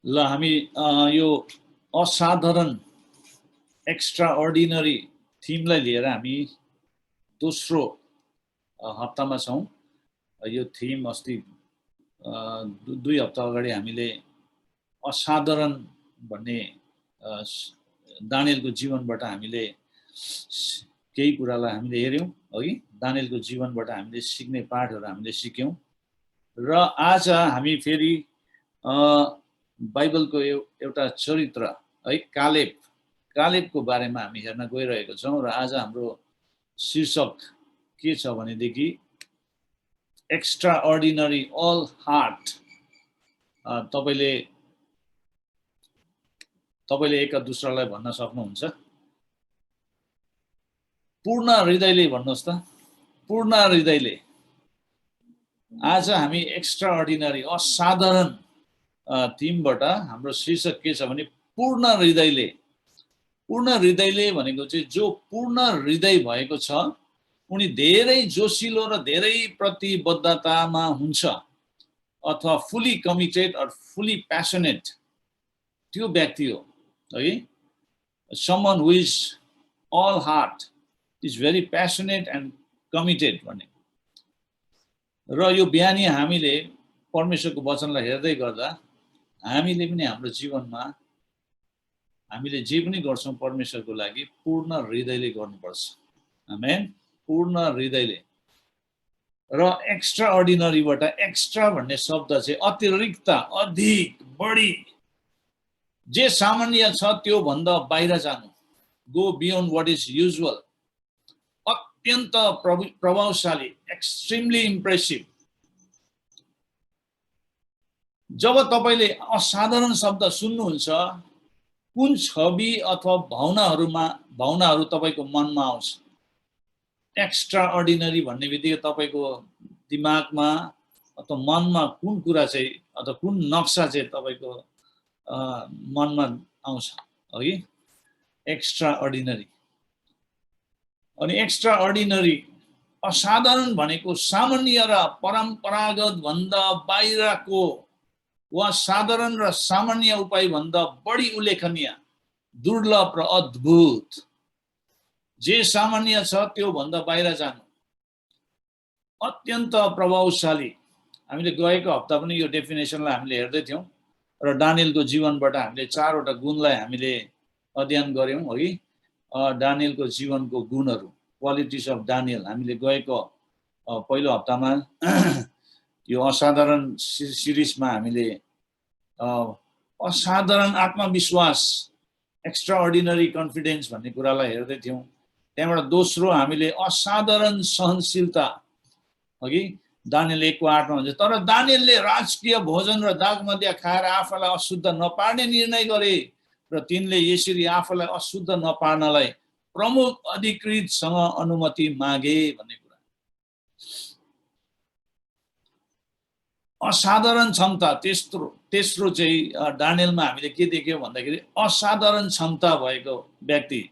ल हामी यो असाधारण एक्स्ट्रा अर्डिनरी थिमलाई लिएर हामी दोस्रो हप्तामा छौँ। यो थिम अस्ति 2 हप्ता अगाडि हामीले असाधारण भन्ने दानियलको जीवनबाट हामीले केही कुरालाई हामीले हेऱ्यौँ, अघि दानियलको जीवनबाट हामीले सिक्ने पाठहरू हामीले सिक्यौँ। र आज हामी फेरि बाइबलको एउटा चरित्र है कालेबको बारेमा हामी हेर्न गइरहेको छौँ। र आज हाम्रो शीर्षक के छ भनेदेखि एक्स्ट्रा अर्डिनरी अल हार्ट। तपाईँले एका दुसरालाई भन्न सक्नुहुन्छ, पूर्ण हृदयले भन्नुहोस् त, पूर्ण हृदयले। आज हामी एक्स्ट्रा अर्डिनरी असाधारण थिमबाट हाम्रो शीर्षक के छ भने पूर्ण हृदयले। पूर्ण हृदयले भनेको चाहिँ जो पूर्ण हृदय भएको छ उनी धेरै जोसिलो र धेरै प्रतिबद्धतामा हुन्छ अथवा फुली कमिटेड अर फुली प्यासनेट, त्यो व्यक्ति हो है। Someone who is all heart is very passionate and committed भन्ने। र यो बिहानी हामीले परमेश्वरको वचनलाई हेर्दै गर्दा हामीले पनि हाम्रो जीवनमा हामीले जे पनि गर्छौँ परमेश्वरको लागि पूर्ण हृदयले गर्नुपर्छ। आमेन, पूर्ण हृदयले। र एक्स्ट्रा अर्डिनरीबाट एक्स्ट्रा भन्ने शब्द चाहिँ अतिरिक्त, अधिक, बढी, जे सामान्य छ त्यो भन्दा बाहिर जानु, go beyond what is usual, अत्यन्त प्रभावशाली, एक्सट्रिमली इम्प्रेसिभ। जब तपाईँले असाधारण शब्द सुन्नुहुन्छ, कुन छवि अथवा भावनाहरू तपाईँको मनमा आउँछ? एक्स्ट्रा अर्डिनरी भन्ने बित्तिकै तपाईँको दिमागमा अथवा मनमा कुन कुरा चाहिँ अथवा कुन नक्सा चाहिँ तपाईँको मनमा आउँछ है? Extra ordinary. अनि एक्स्ट्रा अर्डिनरी, असाधारण भनेको सामान्य र परम्परागत भन्दा बाहिरको वा साधारण र सामान्य उपाय भन्दा बढी उल्लेखनीय, दुर्लभ र अद्भुत। जे सामान्य छ त्यो भन्दा बाहिर जानु, अत्यन्त प्रभावशाली। हामीले गएको हप्ता पनि यो डेफिनेसनलाई हामीले हेर्दै थियौँ र दानियलको जीवनबाट हामीले 4वटा गुणलाई हामीले अध्ययन गऱ्यौँ है। दानियलको जीवनको गुणहरू, क्वालिटिज अफ दानियल, हामीले गएको पहिलो हप्तामा यो असाधारण सिरिजमा हामीले असाधारण आत्मविश्वास, एक्स्ट्रा अर्डिनरी कन्फिडेन्स भन्ने कुरालाई हेर्दै थियौँ। त्यहाँबाट दोस्रो हामीले असाधारण सहनशीलता, अघि दानियल 1:8मा भन्छ, तर दानियलले राजकीय भोजन र दागमदिरा खाएर आफूलाई अशुद्ध नपार्ने निर्णय गरे र तिनले यसरी आफूलाई अशुद्ध नपार्नलाई प्रमुख अधिकृतसँग अनुमति मागे भन्ने कुरा। असाधारण क्षमता। तेस्रो चाहिँ दानियलमा हामीले के देख्यौँ भन्दाखेरि असाधारण क्षमता भएको व्यक्ति,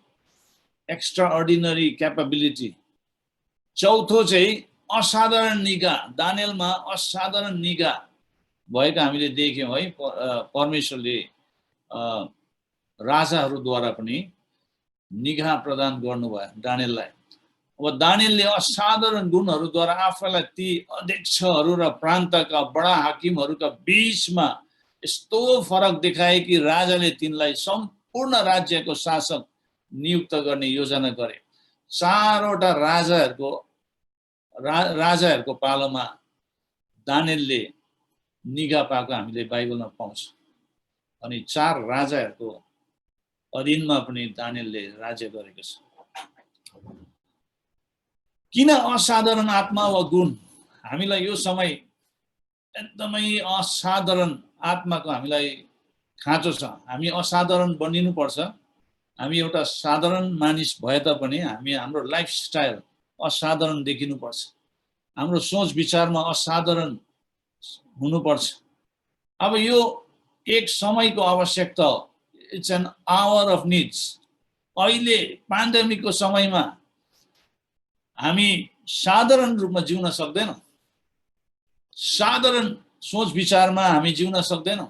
एक्स्ट्रा अर्डिनरी क्यापेबिलिटी। चौथो चाहिँ असाधारण निगाह। दानियलमा असाधारण निगाह भएको हामीले देख्यौँ है। परमेश्वरले राजाहरूद्वारा पनि निगाह प्रदान गर्नुभयो दानियललाई। अब दानियलले असाधारण गुणहरूद्वारा आफूलाई ती अध्यक्षहरू र प्रान्तका बडा हाकिमहरूका बीचमा यस्तो फरक देखाए कि राजाले तिनलाई सम्पूर्ण राज्यको शासक नियुक्त गर्ने योजना गरे। 4वटा राजाहरूको पालोमा दानियलले निगाह पाएको हामीले बाइबलमा पाउँछ। अनि 4 राजाहरूको अधीनमा पनि दानियलले राज्य गरेको छ। किन असाधारण आत्मा वा गुण? हामीलाई यो समय एकदमै असाधारण आत्माको हामीलाई खाँचो छ। हामी असाधारण बनिनुपर्छ। हामी एउटा साधारण मानिस भए तापनि हाम्रो लाइफस्टाइल असाधारण देखिनुपर्छ। हाम्रो सोच विचारमा असाधारण हुनुपर्छ। अब यो एक समयको आवश्यकता हो। It's an hour of needs. अहिले पेन्डेमिकको समयमा हामी साधारण रूपमा जिउन सक्दैनौँ। साधारण सोच विचारमा हामी जिउन सक्दैनौँ।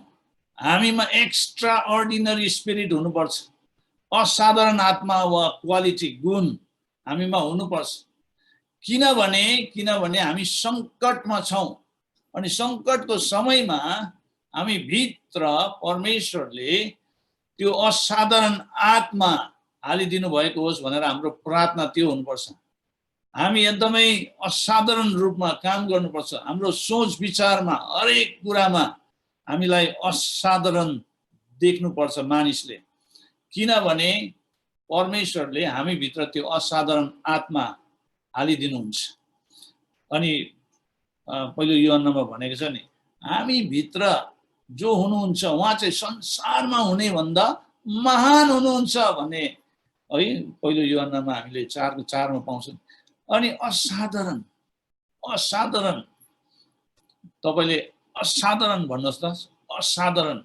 हामीमा एक्स्ट्रा अर्डिनरी स्पिरिट हुनुपर्छ, असाधारण आत्मा वा क्वालिटी गुण हामीमा हुनुपर्छ। किनभने हामी सङ्कटमा छौँ अनि सङ्कटको समयमा हामी भित्र परमेश्वरले त्यो असाधारण आत्मा हालिदिनु भएको होस् भनेर हाम्रो प्रार्थना त्यो हुनुपर्छ। हामी एकदमै असाधारण रूपमा काम गर्नुपर्छ। हाम्रो सोच विचारमा हरेक कुरामा हामीलाई असाधारण देख्नुपर्छ मानिसले, किनभने परमेश्वरले हामी भित्र त्यो असाधारण आत्मा हालिदिनुहुन्छ। अनि पहिलो यूहन्नामा भनेको छ नि, हामी भित्र जो हुनुहुन्छ उहाँ चाहिँ संसारमा हुने भन्दा महान हुनुहुन्छ भन्ने है पहिलो यूहन्नामा हामीले 4:4 मा पाउँछौँ। अनि असाधारण तपाईले असाधारण भन्नुहोस् त, असाधारण।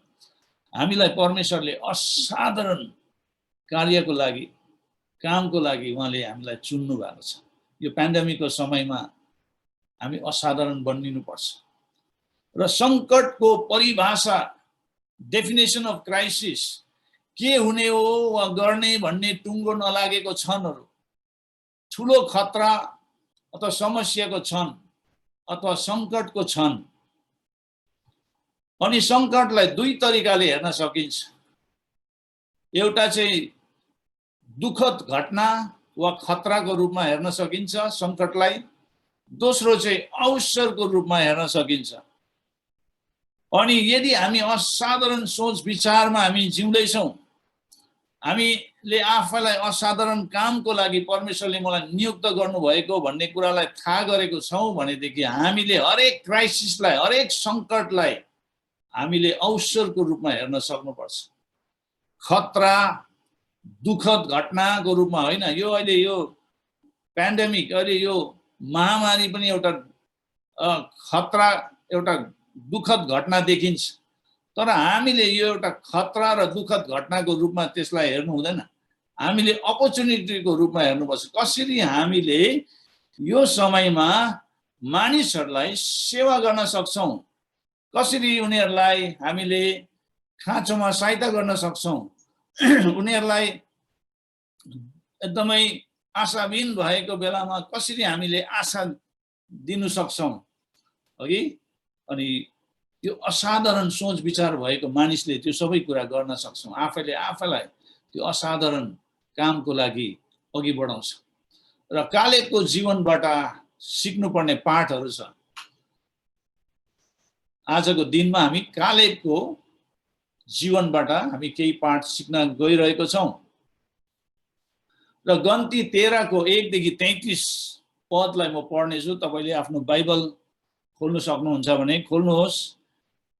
हामीलाई परमेश्वरले असाधारण कार्यको लागि, कामको लागि उहाँले हामीलाई चुन्नु भएको छ। यो पेन्डेमिकको समयमा हामी असाधारण बनिनुपर्छ। र सङ्कटको परिभाषा, डेफिनेसन अफ क्राइसिस के हुने हो वा गर्ने भन्ने टुङ्गो नलागेको क्षणहरू, ठुलो खतरा अथवा समस्याको क्षण अथवा सङ्कटको क्षण। अनि सङ्कटलाई दुई तरिकाले हेर्न सकिन्छ। एउटा चाहिँ दुःखद घटना वा खतराको रूपमा हेर्न सकिन्छ सङ्कटलाई, दोस्रो चाहिँ अवसरको रूपमा हेर्न सकिन्छ। अनि यदि हामी असाधारण सोच विचारमा हामी जिउँदैछौँ, हामीले आफैलाई असाधारण कामको लागि परमेश्वरले मलाई नियुक्त गर्नुभएको भन्ने कुरालाई थाहा गरेको छौँ भनेदेखि हामीले हरेक क्राइसिसलाई, हरेक सङ्कटलाई हामीले अवसरको रूपमा हेर्न सक्नुपर्छ। खतरा, दुःखद घटनाको रूपमा होइन। यो अहिले यो पेन्डेमिक, अहिले यो महामारी पनि एउटा खतरा, एउटा दुःखद घटना देखिन्छ। तर हामीले यो एउटा खतरा र दुःखद घटनाको रूपमा त्यसलाई हेर्नु हुँदैन। हामीले अपर्च्युनिटीको रूपमा हेर्नुपर्छ। कसरी हामीले यो समयमा मानिसहरूलाई सेवा गर्न सक्छौँ, कसरी उनीहरूलाई हामीले खाँचोमा सहायता गर्न सक्छौँ, उनीहरूलाई एकदमै आशाविहीन भएको बेलामा कसरी हामीले आशा दिनु सक्छौँ, अघि। अनि त्यो असाधारण सोच विचार भएको मानिसले त्यो सबै कुरा गर्न सक्छौँ। आफैलाई त्यो असाधारण कामको लागि अघि बढाउँछ। र कालेबको जीवनबाट सिक्नुपर्ने पाठहरू छ। आजको दिनमा हामी कालेबको जीवनबाट हामी केही पाठ सिक्न गइरहेको छौँ। र गन्ती 13 को 1 देखि 33 पदलाई म पढ्नेछु। तपाईले आफ्नो बाइबल खोल्नु सक्नुहुन्छ भने खोल्नुहोस्।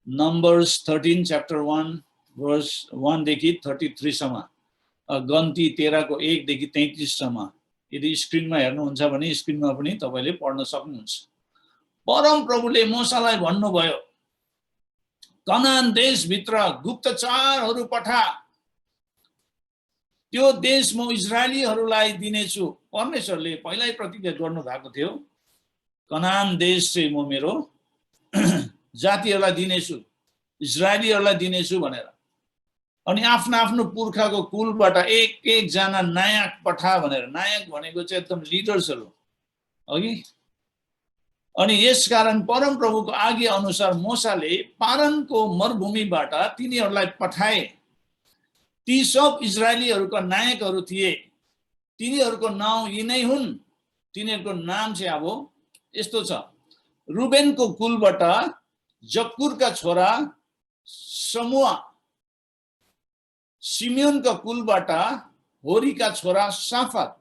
नम्बर्स 13 च्याप्टर 1 भर्स 1 देखि 33 सम्म। गन्ती 13 को 1 देखि 33 सम्म। यदि स्क्रिनमा हेर्नुहुन्छ भने स्क्रिनमा पनि तपाईले पढ्न सक्नुहुन्छ। परम प्रभुले मूसालाई भन्नुभयो, कनान देशभित्र गुप्तचारहरू पठा, त्यो देश म इजरायलीहरूलाई दिनेछु। परमेश्वरले पहिल्यै प्रतिज्ञा गर्नु भएको थियो, कनान देश चाहिँ म मेरो जातिहरूलाई दिनेछु, इजरायलीहरूलाई दिनेछु भनेर। अनि आफ्नो पुर्खाको कुलबाट एक जना नायक पठा भनेर। नायक भनेको चाहिँ एकदम लिडर्सहरू, अघि। अनि यसकारण परम प्रभुको आज्ञा अनुसार मूसाले पारनको मरुभूमिबाट तिनीहरूलाई पठाए। ती सब इजरायलीहरूका नायकहरू थिए। तिनीहरूको नाउँ यी नै हुन्। तिनीहरूको नाम चाहिँ अब यस्तो छ। रुबेनको कुलबाट जक्कुरका छोरा समुआ, सिमियोनका कुलबाट होरीका छोरा साफात।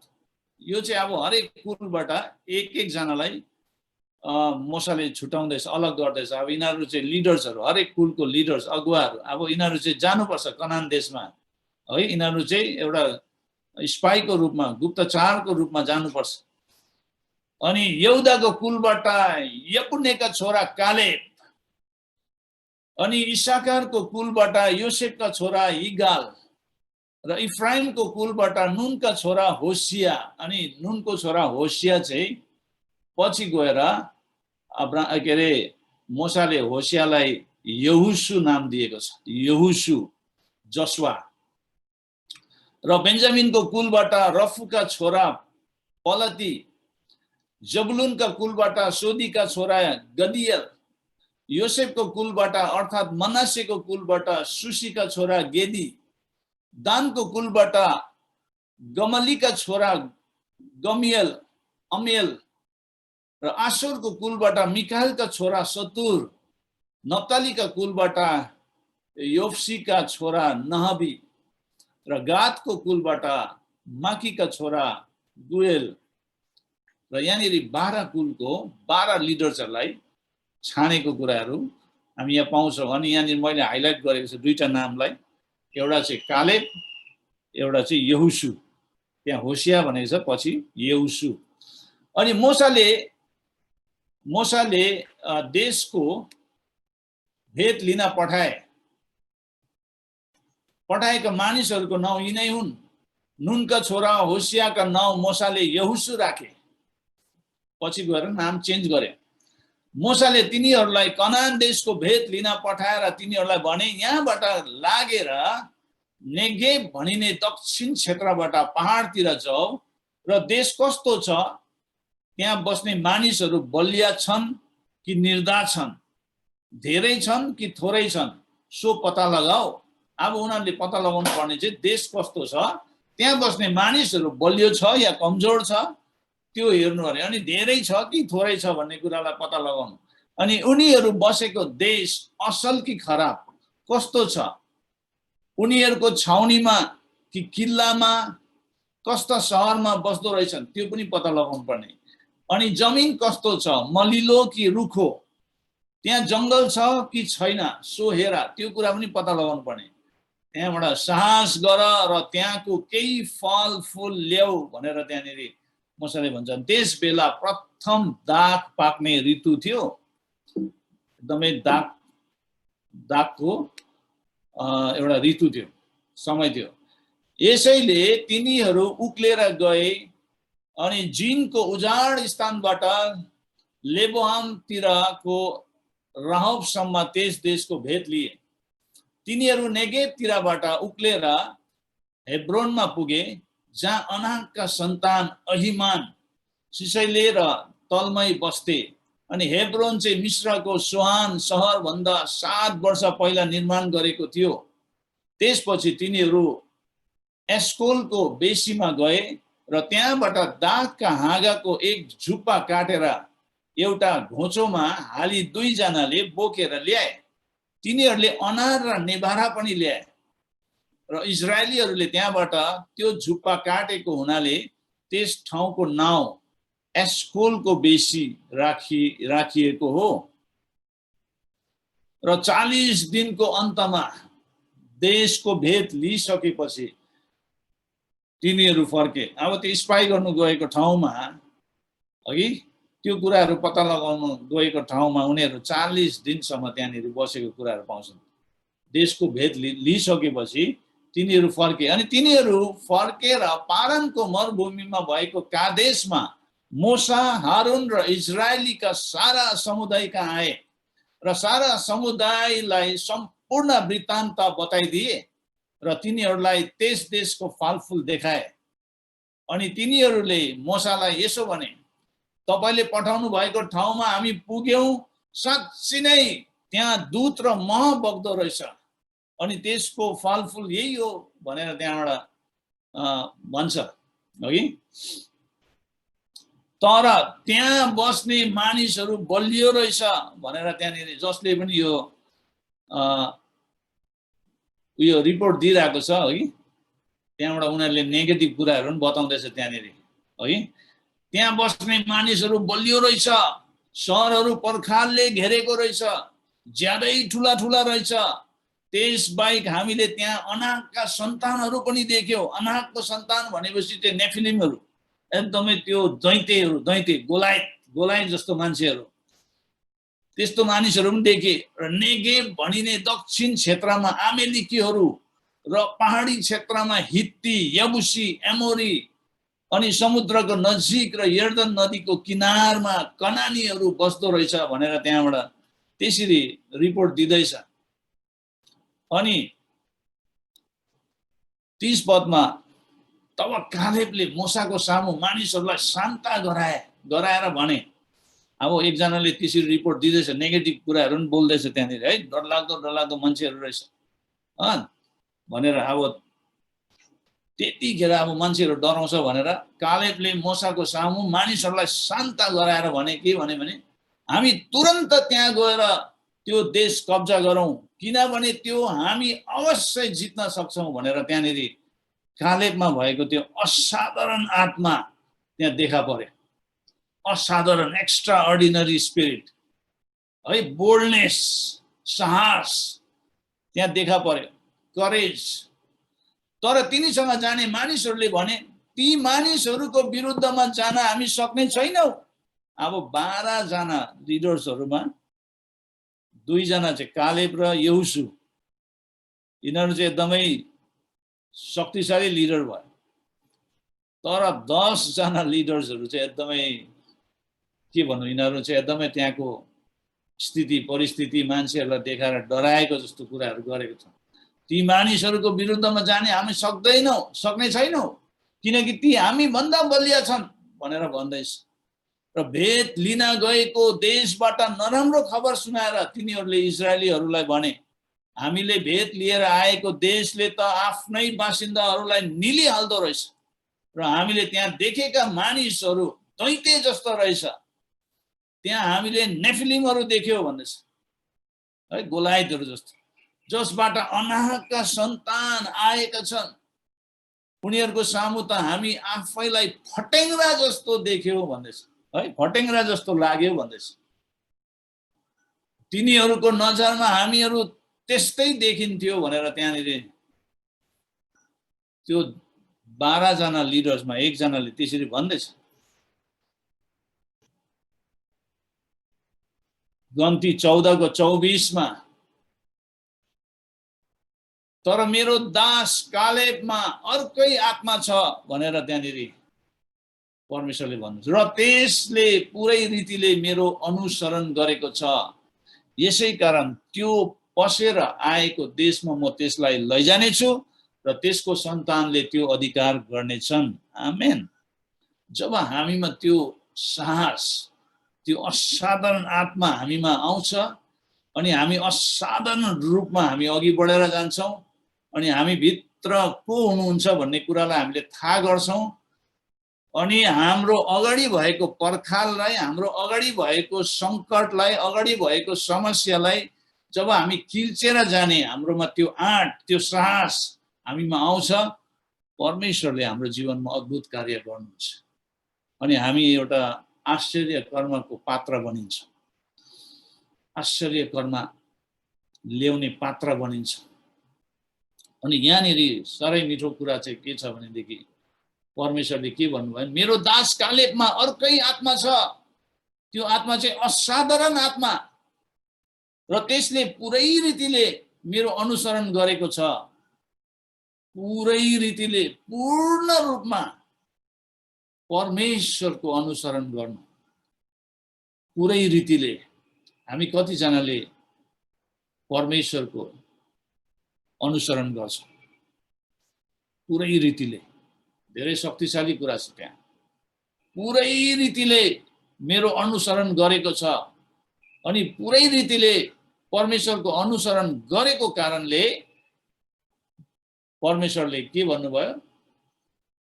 यो चाहिँ अब हरेक कुलबाट एक जनालाई मूसाले छुटाउँदैछ, अलग गर्दैछ। अब यिनीहरू चाहिँ लिडर्सहरू, हरेक कुलको लिडर्स, अगुवाहरू। अब यिनीहरू चाहिँ जानुपर्छ कनान देशमा, है। यिनीहरू चाहिँ एउटा स्पाईको रूपमा, गुप्तचारको रूपमा जानुपर्छ। अनि यहुदाको कुलबाट यपुन्नेका छोरा कालेब, अनि इसाकारको कुलबाट योसेफका छोरा इगाल, र इफ्राइमको कुलबाट नुनका छोरा होसिया। अनि नुनको छोरा होसिया चाहिँ पछि गएर मूसाले होसियालाई यहोशू नाम दिएको छ, यहोशू, जसुवा। र बेन्जामिनको कुलबाट रफुका छोरा पलती, जबुलुनका कुलबाट सोदीका छोरा गदियल, योसेफको कुलबाट अर्थात् मनासेको कुलबाट सुसीका छोरा गेदी, दानको कुलबाट गमलीका छोरा गमियल, अमेल, र आशुरको कुलबाट मिकाएलका छोरा सतुर, नप्तालीका कुलबाट योफ्सीका छोरा नहबी, र गादको कुलबाट माकीका छोरा गुएल। र यहाँनिर 12 कुलको 12 लिडर्सहरूलाई छानेको कुराहरू हामी यहाँ पाउँछौँ। अनि यहाँनिर मैले हाइलाइट गरेको छु दुईटा नामलाई, एउटा चाहिँ कालेब, एउटा चाहिँ यहोशू। त्यहाँ होसिया भनेको छ, पछि यहोशू। अनि मोसाले देशको भेट लिन पठाएका मानिसहरूको नाउँ यिनै हुन्। नुनका छोरा होसियाका नाउँ मोसाले यहोशू राखे, पछि गएर नाम चेन्ज गरे। मोसाले तिनीहरूलाई कनान देशको भेट लिन पठाएर तिनीहरूलाई भने, यहाँबाट लागेर नेगेब भनिने दक्षिण क्षेत्रबाट पहाडतिर जाऊ, र देश कस्तो छ, त्यहाँ बस्ने मानिसहरू बलिया छन् कि निर्धा छन्, धेरै छन् कि थोरै छन्, सो पत्ता लगाऊ। अब उनीहरूले पत्ता लगाउनु पर्ने चाहिँ देश कस्तो छ, त्यहाँ बस्ने मानिसहरू बलियो छ या कमजोर छ, त्यो हेर्नु अरे। अनि धेरै छ कि थोरै छ भन्ने कुरालाई पत्ता लगाउनु। अनि उनीहरू बसेको देश असल कि खराब, कस्तो छ, उनीहरूको छाउनीमा कि किल्लामा, कस्ता सहरमा बस्दो रहेछन्, त्यो पनि पत्ता लगाउनु पर्ने। अनि जमिन कस्तो छ, मलिलो कि रुखो, त्यहाँ जङ्गल छ कि छैन, सो हेर, त्यो कुरा पनि पत्ता लगाउनु पर्ने। त्यहाँबाट साहस गर र त्यहाँको केही फलफुल ल्याऊ भनेर त्यहाँनिर मोसाले भन्छन्। त्यस बेला प्रथम दाग पाक्ने ऋतु थियो, एकदमै दागको एउटा ऋतु थियो, समय थियो। यसैले तिनीहरू उक्लेर गए अनि जिनको उजाड स्थानबाट लेबोहामतिरको रहबसम्म त्यस देशको भेट लिए। तिनीहरू नेगेबतिरबाट उक्लेर हेब्रोनमा पुगे, जहाँ अनाकका सन्तान अहिमान, सिसैले र तलमै बस्थे। अनि हेब्रोन चाहिँ मिश्रको सोहान सहरभन्दा 7 वर्ष पहिला निर्माण गरेको थियो। त्यसपछि तिनीहरू एस्कोलको बेसीमा गए र त्यहाँबाट दागका हाँगाको एक झुप्पा काटेर एउटा घोचोमा हाली 2 जनाले बोकेर ल्याए। तिनीहरूले अनार र नेभारा पनि ल्याए र इजरायलीहरूले त्यहाँबाट त्यो झुप्पा काटेको हुनाले त्यस ठाउँको नाउँ एस्कोलको बेसी राखिएको हो। र 40 दिनको अन्तमा देशको भेट लिइसकेपछि तिनीहरू फर्के। अब त्यो स्पाई गर्नु गएको ठाउँमा, अघि त्यो कुराहरू पत्ता लगाउनु गएको ठाउँमा उनीहरू 40 दिनसम्म त्यहाँनिर बसेको कुराहरू पाउँछन्। देशको भेट लिइसकेपछि तिनीहरू फर्के। अनि तिनीहरू फर्केर पारानको मरुभूमिमा भएको कादेशमा मोसा, हारुन र इजरायलीका सारा समुदायका आए र सारा समुदायलाई सम्पूर्ण वृत्तान्त बताइदिए र तिनीहरूलाई त्यस देशको फलफुल देखाए। अनि तिनीहरूले मोसालाई यसो भने, तपाईले पठाउनु भएको ठाउँमा हामी पुग्यौं, साँच्चै नै त्यहाँ दूत र मह बग्दो रहेछ, अनि त्यसको फलफुल यही हो भनेर त्यहाँबाट भन्छ, हो कि? तर त्यहाँ बस्ने मानिसहरू बलियो रहेछ भनेर त्यहाँनिर जसले पनि यो रिपोर्ट दिइरहेको छ, हो कि? त्यहाँबाट उनीहरूले नेगेटिभ कुराहरू पनि बताउँदैछ त्यहाँनिर, हो कि? त्यहाँ बस्ने मानिसहरू बलियो रहेछ, सहरहरू पर्खालले घेरेको रहेछ, ज्यादै ठुला ठुला रहेछ। त्यसबाहेक हामीले त्यहाँ अनाकका सन्तानहरू पनि देख्यौं। अनाकको सन्तान भनेपछि चाहिँ नेफिलिमहरू, एकदमै त्यो दैते गोलायत जस्तो मान्छेहरू, त्यस्तो मानिसहरू पनि देखे। र नेगेब भनिने दक्षिण क्षेत्रमा आमेलिकीहरू र पहाडी क्षेत्रमा हित्ती, यबुसी, एमोरी, अनि समुद्रको नजिक र यर्दन नदीको किनारमा कनानीहरू बस्दो रहेछ भनेर त्यहाँबाट त्यसरी रिपोर्ट दिँदैछ। अनि 30 पदमा तब कालेबले मूसाको सामु मानिसहरूलाई शान्त गराएर भने, अब एकजनाले त्यसरी रिपोर्ट दिँदैछ, नेगेटिभ कुराहरू पनि बोल्दैछ त्यहाँनिर है, डरलाग्दो मान्छेहरू रहेछ भनेर। अब त्यतिखेर अब मान्छेहरू डराउँछ भनेर कालेबले मूसाको सामु मानिसहरूलाई शान्त गराएर भने के भने हामी तुरन्त त्यहाँ गएर त्यो देश कब्जा गरौँ, किनभने त्यो हामी अवश्य जित्न सक्छौँ भनेर त्यहाँनिर कालेबमा भएको त्यो असाधारण आत्मा त्यहाँ देखा पर्यो। असाधारण, एक्स्ट्रा अर्डिनरी स्पिरिट है, बोल्डनेस, साहस त्यहाँ देखा पर्यो, करेज। तर तिनीसँग जाने मानिसहरूले भने, ती मानिसहरूको विरुद्धमा जान हामी सक्ने छैनौँ। अब 12 जना लिडर्सहरूमा 2 जना चाहिँ कालेब र यहोशु, यिनीहरू चाहिँ एकदमै शक्तिशाली लिडर भयो। तर 10 जना लिडर्सहरू चाहिँ एकदमै के भन्नु, यिनीहरू चाहिँ एकदमै त्यहाँको स्थिति परिस्थिति मान्छेहरूलाई देखाएर डराएको जस्तो कुराहरू गरेको छ। ती मानिसहरूको विरुद्धमा जाने हामी सक्ने छैनौँ, किनकि ती हामी भन्दा बलिया छन् भनेर भन्दैछ। र भेट लिन गएको देशबाट नराम्रो खबर सुनाएर तिनीहरूले इजरायलीहरूलाई भने, हामीले भेट लिएर आएको देशले त आफ्नै बासिन्दाहरूलाई निलिहाल्दो रहेछ र हामीले त्यहाँ देखेका मानिसहरू दैत्य जस्तो रहेछ, त्यहाँ हामीले नेफिलिमहरू देख्यौँ भन्दैछ है, गोलायतहरू जस्तो, जसबाट अनाहकका सन्तान आएका छन्। उनीहरूको सामु त हामी आफैलाई फटेङ्ग्रा जस्तो देख्यौँ भन्दैछ है, फटेङ्ग्रा जस्तो लाग्यो भन्दैछ। तिनीहरूको नजरमा हामीहरू त्यस्तै देखिन्थ्यो भनेर त्यहाँनिर त्यो 12 जना लिडर्समा 1 जनाले त्यसरी भन्दैछ। गन्ती 14 को 24 मा, तर मेरो दास कालेबमा अर्कै आत्मा छ भनेर त्यहाँनिर परमेश्वरले भन्नुहुन्छ, र त्यसले पुरै रीतिले मेरो अनुसरण गरेको छ। यसै कारण त्यो पसेर आएको देशमा म त्यसलाई लैजानेछु र त्यसको सन्तानले त्यो अधिकार गर्नेछन्। आमेन। जब हामीमा त्यो साहस, त्यो असाधारण आत्मा हामीमा आउँछ अनि हामी असाधारण रूपमा हामी अघि बढेर जान्छौँ अनि हामी भित्र को हुनुहुन्छ भन्ने कुरालाई हामीले थाहा गर्छौँ अनि हाम्रो अगाडि भएको पर्खाललाई, हाम्रो अगाडि भएको सङ्कटलाई, अगाडि भएको समस्यालाई जब हामी किल्चेर जाने हाम्रोमा त्यो आँट, त्यो साहस हामीमा आउँछ, परमेश्वरले हाम्रो जीवनमा अद्भुत कार्य गर्नुहुन्छ अनि हामी एउटा आश्चर्य कर्मको पात्र बनिन्छ, आश्चर्य कर्म ल्याउने पात्र बनिन्छ। अनि यहाँनिर साह्रै मिठो कुरा चाहिँ के छ भनेदेखि परमेश्वरले के भन्नुभयो, मेरो दास कालेबमा अर्कै आत्मा छ, त्यो आत्मा चाहिँ असाधारण आत्मा र त्यसले पुरै रीतिले मेरो अनुसरण गरेको छ। पुरै रीतिले, पूर्ण रूपमा परमेश्वरको अनुसरण गर्नु, पुरै रीतिले। हामी कतिजनाले परमेश्वरको अनुसरण गर्छौँ पुरै रीतिले? धेरै शक्तिशाली कुरा छ त्यहाँ। पुरै रीतिले मेरो अनुसरण गरेको छ अनि पुरै रीतिले परमेश्वरको अनुसरण गरेको कारणले परमेश्वरले के भन्नुभयो,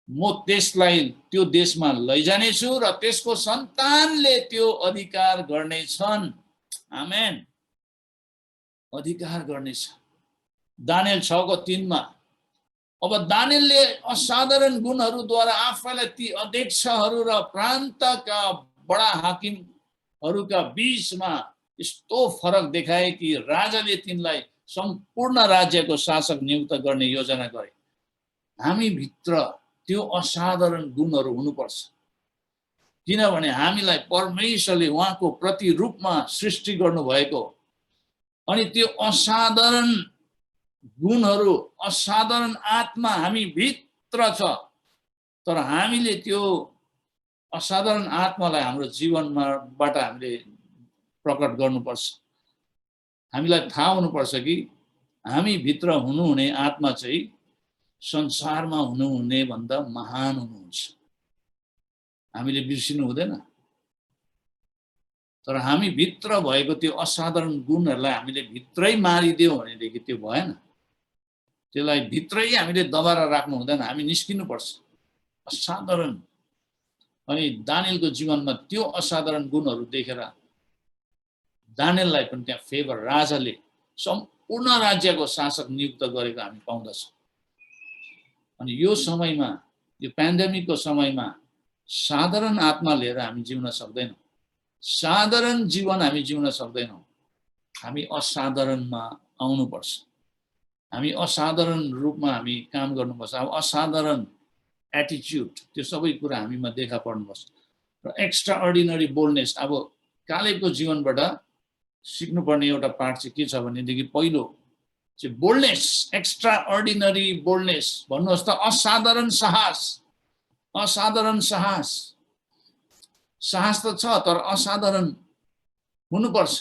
म त्यसलाई त्यो देशमा लैजानेछु र त्यसको सन्तानले त्यो अधिकार गर्नेछन्। आमेन। अधिकार गर्नेछ। दानियल 6 को 3 मा, अब दानियलले असाधारण गुणहरूद्वारा आफैलाई ती अध्यक्षहरू र प्रान्तका बडा हाकिमहरूका बीचमा यस्तो फरक देखाए कि राजाले तिनलाई सम्पूर्ण राज्यको शासक नियुक्त गर्ने योजना गरे। हामी भित्र त्यो असाधारण गुणहरू हुनुपर्छ, किनभने हामीलाई परमेश्वरले उहाँको प्रतिरूपमा सृष्टि गर्नुभएको अनि त्यो असाधारण गुणहरू, असाधारण आत्मा हामी भित्र छ। तर हामीले त्यो असाधारण आत्मालाई हाम्रो जीवनबाट हामीले प्रकट गर्नुपर्छ। हामीलाई थाहा हुनुपर्छ कि हामी भित्र हुनुहुने आत्मा चाहिँ संसारमा हुनुहुने भन्दा महान हुनुहुन्छ। हामीले बिर्सिनु हुँदैन। तर हामी भित्र भएको त्यो असाधारण गुणहरूलाई हामीले भित्रै मारिदियौँ भनेदेखि त्यो भएन। त्यसलाई भित्रै हामीले दबाएर राख्नु हुँदैन, हामी निस्किनु पर्छ। असाधारण। अनि दानियलको जीवनमा त्यो असाधारण गुणहरू देखेर दानियललाई पनि त्यहाँ फेभर, राजाले सम्पूर्ण राज्यको शासक नियुक्त गरेको हामी पाउँदछौँ। अनि यो समयमा, यो पेन्डेमिकको समयमा साधारण आत्मा लिएर हामी जिउन सक्दैनौँ। साधारण जीवन हामी जिउन सक्दैनौँ। हामी असाधारणमा आउनुपर्छ। हामी असाधारण रूपमा हामी काम गर्नुपर्छ। अब असाधारण एटिट्युड, त्यो सबै कुरा हामीमा देखा पर्नुपर्छ। र एक्स्ट्रा अर्डिनरी बोल्डनेस। अब कालेबको जीवनबाट सिक्नुपर्ने एउटा पाठ चाहिँ के छ भनेदेखि पहिलो चाहिँ बोल्डनेस, एक्स्ट्रा अर्डिनरी बोल्डनेस। भन्नुहोस् त असाधारण साहस। असाधारण साहस। साहस त छ तर असाधारण हुनुपर्छ।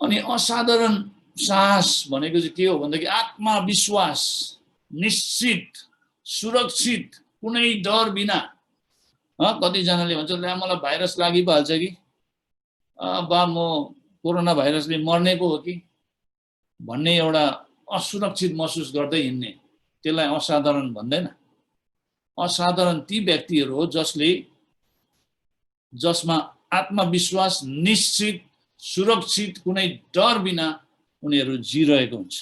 अनि असाधारण साहस भनेको चाहिँ के हो भन्दाखेरि आत्मविश्वास, निश्चित, सुरक्षित, कुनै डर बिना। कतिजनाले भन्छ ल्या मलाई भाइरस लागि पो हाल्छ कि, बा म कोरोना भाइरसले मर्ने पो हो कि भन्ने एउटा असुरक्षित महसुस गर्दै हिँड्ने, त्यसलाई असाधारण भन्दैन। असाधारण ती व्यक्तिहरू हो जसमा आत्मविश्वास, निश्चित, सुरक्षित, कुनै डर बिना उनीहरू जिरहेको हुन्छ।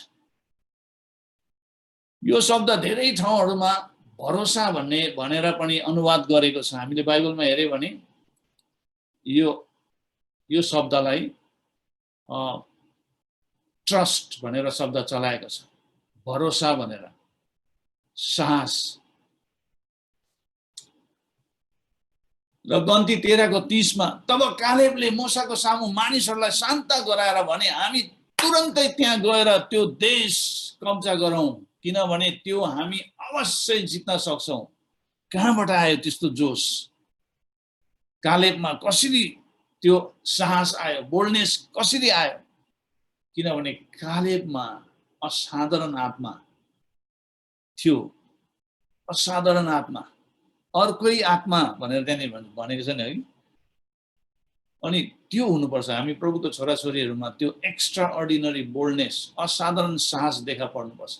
यो शब्द धेरै ठाउँहरूमा भरोसा भनेर पनि अनुवाद गरेको छ। हामीले बाइबलमा हेर्यो भने यो शब्दलाई ट्रस्ट भनेर शब्द चलाएको छ। भरोसा भनेर, साहस। र गन्ती 13:30 तब कालेबले मूसाको सामु मानिसहरूलाई शान्त गराएर भने हामी तुरन्तै त्यहाँ गएर त्यो देश कब्जा गरौँ, किनभने त्यो हामी अवश्य जित्न सक्छौँ। कहाँबाट आयो त्यस्तो जोस? कालेबमा कसरी त्यो साहस आयो, बोल्डनेस कसरी आयो? किनभने कालेबमा असाधारण आत्मा थियो। असाधारण आत्मा, अर्कै आत्मा भनेर त्यहाँनिर भनेको छ नि है। अनि त्यो हुनुपर्छ। हामी प्रभुको छोराछोरीहरूमा त्यो एक्स्ट्रा अर्डिनरी बोल्डनेस, असाधारण साहस देखा पर्नुपर्छ।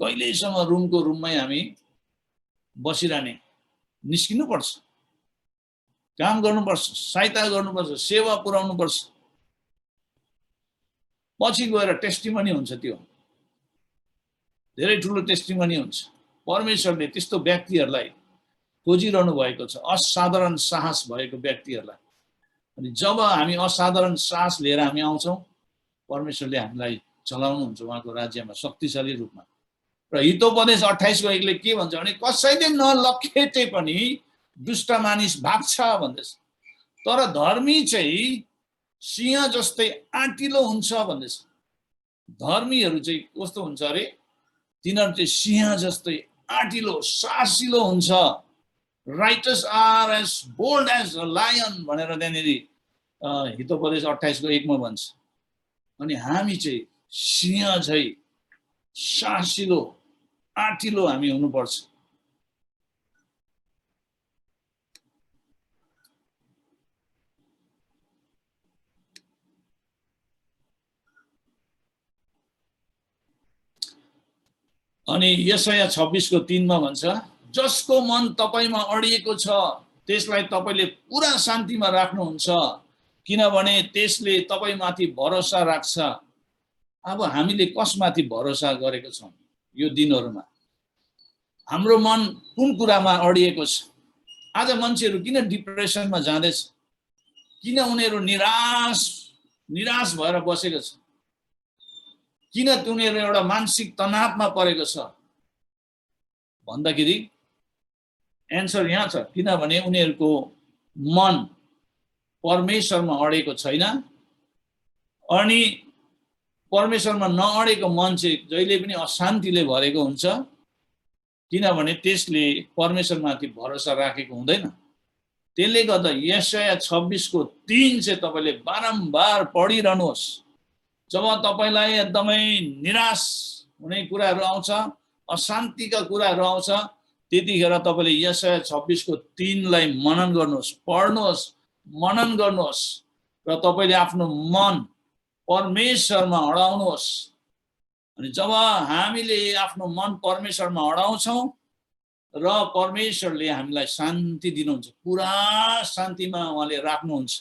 कहिलेसम्म रुममै हामी बसिरहने? निस्किनुपर्छ, काम गर्नुपर्छ, सहायता गर्नुपर्छ, सेवा पुर्याउनुपर्छ। पछि गएर टेस्टिमनी हुन्छ। त्यो धेरै ठुलो टेस्टिमनी हुन्छ। परमेश्वरले त्यस्तो व्यक्तिहरूलाई खोजिरहनु भएको छ, असाधारण साहस भएको व्यक्तिहरूलाई। अनि जब हामी असाधारण साहस लिएर हामी आउँछौँ, परमेश्वरले हामीलाई चलाउनुहुन्छ उहाँको राज्यमा शक्तिशाली रूपमा। र हितोपदेश 28:1ले के भन्छ भने कसैले नलखेटे पनि दुष्ट मानिस भाग्छ भन्दैछ, तर धर्मी चाहिँ सिंह जस्तै आँटिलो हुन्छ भन्दैछ। धर्मीहरू चाहिँ कस्तो हुन्छ अरे? तिनीहरू चाहिँ सिंह जस्तै आँटिलो, साहसिलो हुन्छ। Righteous are as bold as a lion भनेर त्यहाँनिर हितोपदेश 28:1मा भन्छ। अनि हामी चाहिँ सिंह झै साहसिलो, आँटिलो हामी हुनुपर्छ। अनि यशाया 26:3मा भन्छ जसको मन तपाईमा अडिएको छ त्यसलाई तपाईले पुरा शान्तिमा राख्नुहुन्छ, किनभने त्यसले तपाईमाथि भरोसा राख्छ। अब हामीले कसमाथि भरोसा गरेको छौँ यो दिनहरुमा? हाम्रो मन कुन कुरामा अडिएको छ? आज मान्छेहरू किन डिप्रेसनमा जाँदैछ? किन उनीहरू निराश भएर बसेको छ? किन उनीहरू एउटा मानसिक तनावमा परेको छ भन्दाखेरि एन्सर यहाँ छ। किनभने उनीहरूको मन परमेश्वरमा अडेको छैन। अनि परमेश्वरमा नअडेको मन चाहिँ जहिले पनि अशान्तिले भरेको हुन्छ, किनभने त्यसले परमेश्वरमाथि भरोसा राखेको हुँदैन। त्यसले गर्दा यशाया 26 को 3 चाहिँ तपाईले बारम्बार पढिरहनुहोस्। जब तपाईलाई एकदमै निराश हुने कुराहरू आउँछ, अशान्तिका कुराहरू आउँछ, त्यतिखेर तपाईले यशाया 26 को 3 लाई मनन गर्नुहोस्, पढ्नुहोस्, मनन गर्नुहोस् र तपाईले आफ्नो मन परमेश्वरमा अडाउनुहोस्। अनि जब हामीले आफ्नो मन परमेश्वरमा अडाउँछौँ र परमेश्वरले हामीलाई शान्ति दिनुहुन्छ, पुरा शान्तिमा उहाँले राख्नुहुन्छ,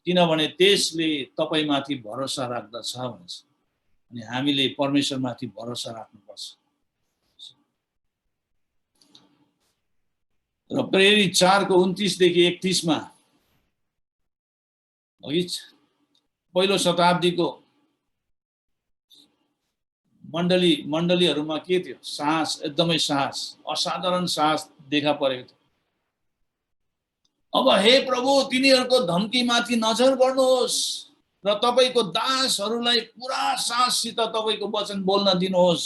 किनभने त्यसले तपाईमाथि भरोसा राख्दछ भन्छ। अनि हामीले परमेश्वरमाथि भरोसा राख्नुपर्छ। र प्रेरित 4 को 29 देखि 31 मा अघि पहिलो शताब्दीको मण्डलीहरुमा के थियो? साहस, एकदमै साहस, असाधारण साहस देखा परेको थियो। अब हे प्रभु, तिनीहरुको धम्कीमाथि नजर गर्नुहोस् र तपाईको दासहरुलाई पुरा साहससित तपाईको वचन बोल्न दिनुहोस्।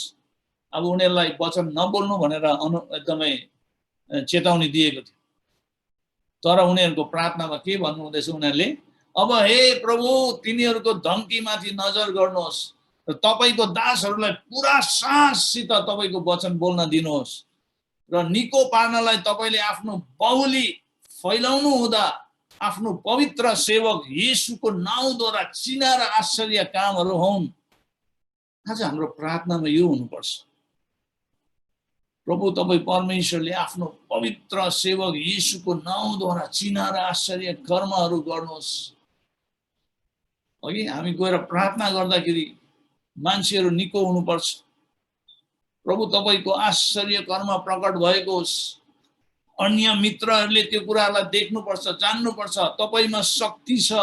अब उनीहरुलाई वचन नबोल्नु भनेर एकदमै चेतावनी दिएको थियो। तर उनीहरुको प्रार्थनामा के भन्नु हुँदैछ उनीहरुले? अब हे प्रभु, तिनीहरुको धम्कीमाथि नजर गर्नुहोस् र तपाईको दासहरुलाई पुरा साहससित तपाईको वचन बोल्न दिनुहोस् र निको पार्नलाई तपाईले आफ्नो बहुली फैलाउनु हुँदा आफ्नो पवित्र सेवक येशूको नाउँद्वारा चिना र आश्चर्य कामहरू हुन्। आज हाम्रो प्रार्थनामा यो हुनुपर्छ। प्रभु, तपाई परमेश्वरले आफ्नो पवित्र सेवक येशूको नाउँद्वारा चिना र आश्चर्य कर्महरू गर्नुहोस्। अघि हामी गएर प्रार्थना गर्दाखेरि मान्छेहरू निको हुनुपर्छ। प्रभु, तपाईको आश्चर्य कर्म प्रकट भएको होस्। अन्य मित्रहरूले त्यो कुरालाई देख्नुपर्छ, जान्नुपर्छ। तपाईमा शक्ति छ,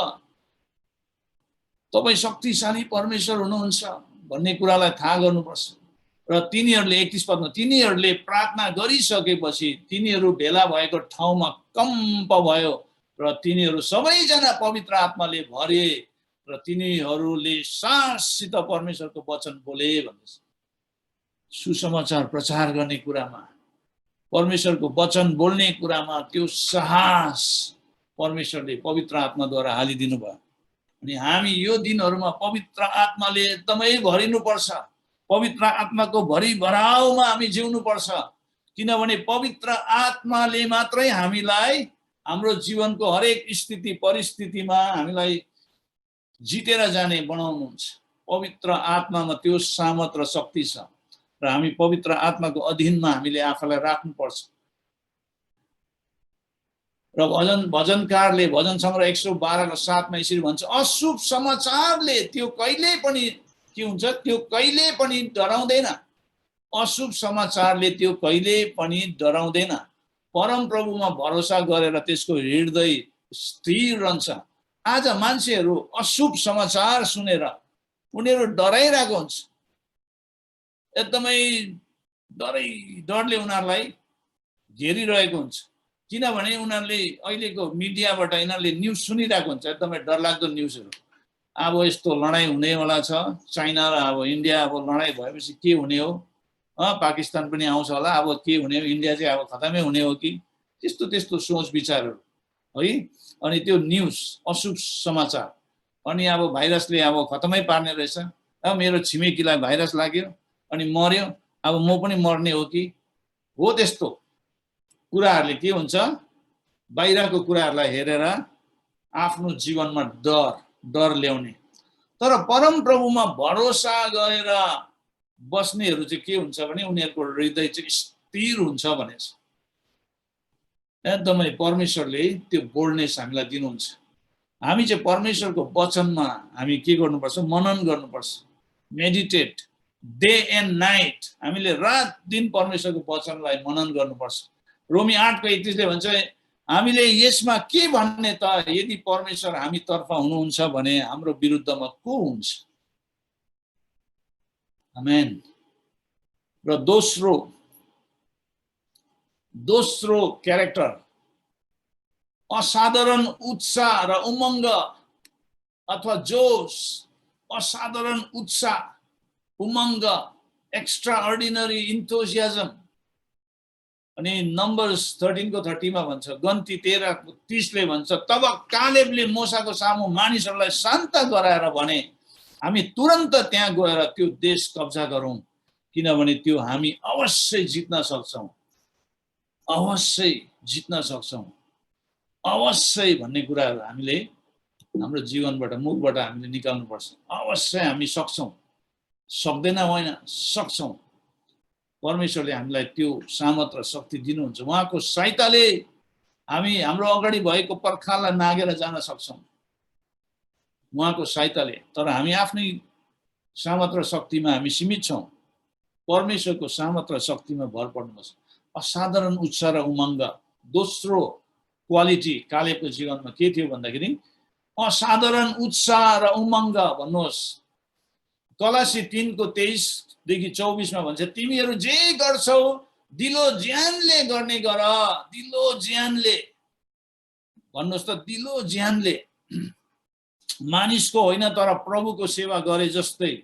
तपाई शक्तिशाली परमेश्वर हुनुहुन्छ भन्ने कुरालाई थाहा गर्नुपर्छ। र तिनीहरूले 31 पदमा तिनीहरूले प्रार्थना गरिसकेपछि तिनीहरू भेला भएको ठाउँमा कम्प भयो र तिनीहरू सबैजना पवित्र आत्माले भरे र तिनीहरूले साहससित परमेश्वरको वचन बोले भन्छ। सुसमाचार प्रचार गर्ने कुरामा, परमेश्वरको वचन बोल्ने कुरामा त्यो साहस परमेश्वरले पवित्र आत्माद्वारा हालिदिनु भयो। अनि हामी यो दिनहरुमा पवित्र आत्माले एकदमै भरिनुपर्छ। पवित्र आत्माको भरिभराउमा हामी जिउनुपर्छ, किनभने पवित्र आत्माले मात्रै हामीलाई हाम्रो जीवनको हरेक स्थिति परिस्थितिमा हामीलाई जितेर जाने बनाउनुहुन्छ। पवित्र आत्मामा त्यो सामर्थ र शक्ति छ र हामी पवित्र आत्माको अधीनमा हामीले आफूलाई राख्नुपर्छ। र भजनकारले भजन संग्रह 112 को 7 मा यसरी भन्छ, अशुभ समाचारले त्यो कहिले पनि के हुन्छ? त्यो कहिले पनि डराउँदैन। अशुभ समाचारले त्यो कहिले पनि डराउँदैन। परम प्रभुमा भरोसा गरेर त्यसको हृदय स्थिर रहन्छ। आज मान्छेहरू अशुभ समाचार सुनेर उनीहरू डराइरहेको हुन्छ। एकदमै डरले उनीहरूलाई घेरिरहेको हुन्छ, किनभने उनीहरूले अहिलेको मिडियाबाट यिनीहरूले न्युज सुनिरहेको हुन्छ, एकदमै डरलाग्दो न्युजहरू। अब यस्तो लडाई हुनेवाला छ, चाइना र अब इन्डिया अब लडाई भएपछि के हुने हो? पाकिस्तान पनि आउँछ होला, अब के हुने हो? इन्डिया चाहिँ अब खतमै हुने हो कि? त्यस्तो त्यस्तो सोच विचारहरू है। अनि त्यो न्युज अशुभ समाचार, अनि अब भाइरसले अब खतमै पार्ने रहेछ। अब मेरो छिमेकीलाई भाइरस लाग्यो अनि मर्यो, अब म पनि मर्ने हो कि? हो त्यस्तो कुराहरूले के हुन्छ? बाहिरको कुराहरूलाई हेरेर आफ्नो जीवनमा डर ल्याउने। तर परम प्रभुमा भरोसा गरेर बस्नेहरू चाहिँ के हुन्छ भने उनीहरूको हृदय चाहिँ स्थिर हुन्छ भनेछ। एकदमै परमेश्वरले त्यो बोल्डनेस हामीलाई दिनुहुन्छ। हामी चाहिँ परमेश्वरको वचनमा हामी के गर्नुपर्छ? मनन गर्नुपर्छ। मेडिटेट डे एन्ड नाइट, हामीले रात दिन परमेश्वरको वचनलाई मनन गर्नुपर्छ। रोमी 8 को 31 ले भन्छ, हामीले यसमा के भन्ने त? यदि परमेश्वर हामी तर्फ हुनुहुन्छ भने हाम्रो विरुद्धमा को हुन्छ? आमेन। र दोस्रो क्यारेक्टर असाधारण उत्साह र उमङ्ग अथवा जोश। असाधारण उत्साह, उमङ्ग, एक्स्ट्रा अर्डिनरी इन्थुजियाजम। अनि नम्बर्स 13 को 30 मा भन्छ, गन्ती 13 को 30 ले भन्छ, तब कालेबले मोसाको सामु मानिसहरूलाई शान्त गराएर भने, हामी तुरन्त त्यहाँ गएर त्यो देश कब्जा गरौँ, किनभने त्यो हामी अवश्य जित्न सक्छौँ, अवश्य जित्न सक्छौँ, अवश्य भन्ने कुराहरू हामीले हाम्रो जीवनबाट, मुखबाट हामीले निकाल्नु पर्छ। अवश्य हामी सक्छौँ, सक्दैन होइन, सक्छौँ। परमेश्वरले हामीलाई त्यो सामर्थ र शक्ति दिनुहुन्छ। उहाँको सहायताले हामी हाम्रो अगाडि भएको पर्खाललाई नागेर जान सक्छौँ, उहाँको सहायताले। तर हामी आफ्नै सामर्थ र शक्तिमा हामी सीमित छौँ। परमेश्वरको सामर्थ र शक्तिमा भर पर्नुपर्छ। असाधारण उत्साह र उमङ्ग। दोस्रो क्वालिटी कालेबको जीवनमा के थियो भन्दाखेरि असाधारण उत्साह र उमङ्ग। भन्नुहोस्, कलासी 3 को 23 देखि 24 मा भन्छ, तिमीहरू जे गर्छौ दिलो ज्यानले गर्ने गर, दिलो ज्यानले। भन्नुहोस् त, दिलो ज्यानले, मानिसको होइन तर प्रभुको सेवा गरे जस्तै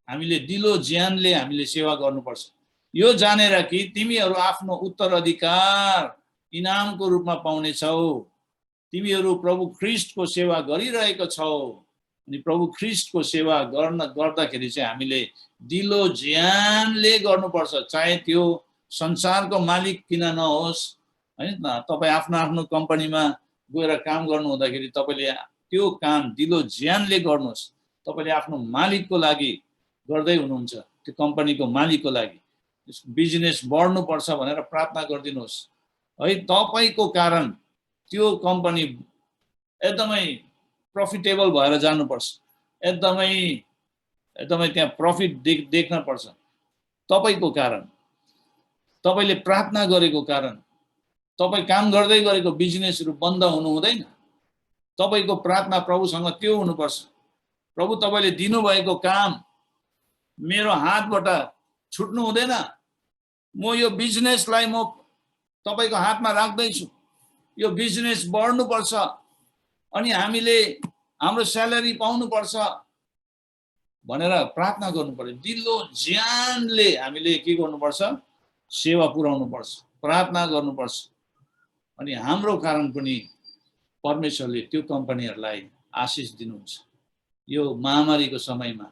हामीले दिलो ज्यानले हामीले सेवा गर्नुपर्छ। यो जानेर कि तिमीहरू आफ्नो उत्तराधिकार इनामको रूपमा पाउनेछौ। तिमीहरू प्रभु ख्रीष्टको सेवा गरिरहेको छौ। अनि प्रभु ख्रीष्टको सेवा गर्दाखेरि चाहिँ हामीले दिलो ज्यानले गर्नुपर्छ। चाहे त्यो संसारको मालिक किन नहोस्, हैन। तपाईँ आफ्नो आफ्नो कम्पनीमा गएर काम गर्नु हुँदाखेरि तपाईँले त्यो काम दिलो ज्यानले गर्नुहोस्। तपाईँले आफ्नो मालिकको लागि गर्दै हुनुहुन्छ, त्यो कम्पनीको मालिकको लागि। बिजनेस बढ्नुपर्छ भनेर प्रार्थना गरिदिनुहोस् है। तपाईँको कारण त्यो कम्पनी एकदमै प्रफिटेबल भएर जानुपर्छ, एकदमै त्यहाँ प्रफिट देख्न पर्छ। तपाईँको कारण, तपाईँले प्रार्थना गरेको कारण, तपाईँ काम गर्दै गरेको बिजनेसहरू बन्द हुनु हुँदैन। तपाईँको प्रार्थना प्रभुसँग त्यो हुनुपर्छ, प्रभु तपाईँले दिनुभएको काम मेरो हातबाट छुट्नु हुँदैन। म यो बिजनेसलाई म तपाईँको हातमा राख्दैछु, यो बिजनेस बढ्नुपर्छ। अनि हामीले हाम्रो स्यालेरी पाउनुपर्छ भनेर प्रार्थना गर्नुपर्छ। दिलो ज्यानले हामीले के गर्नुपर्छ? सेवा पुर्याउनुपर्छ, प्रार्थना गर्नुपर्छ। अनि हाम्रो कारण पनि परमेश्वरले त्यो कम्पनीहरूलाई आशिष दिनुहुन्छ। यो महामारीको समयमा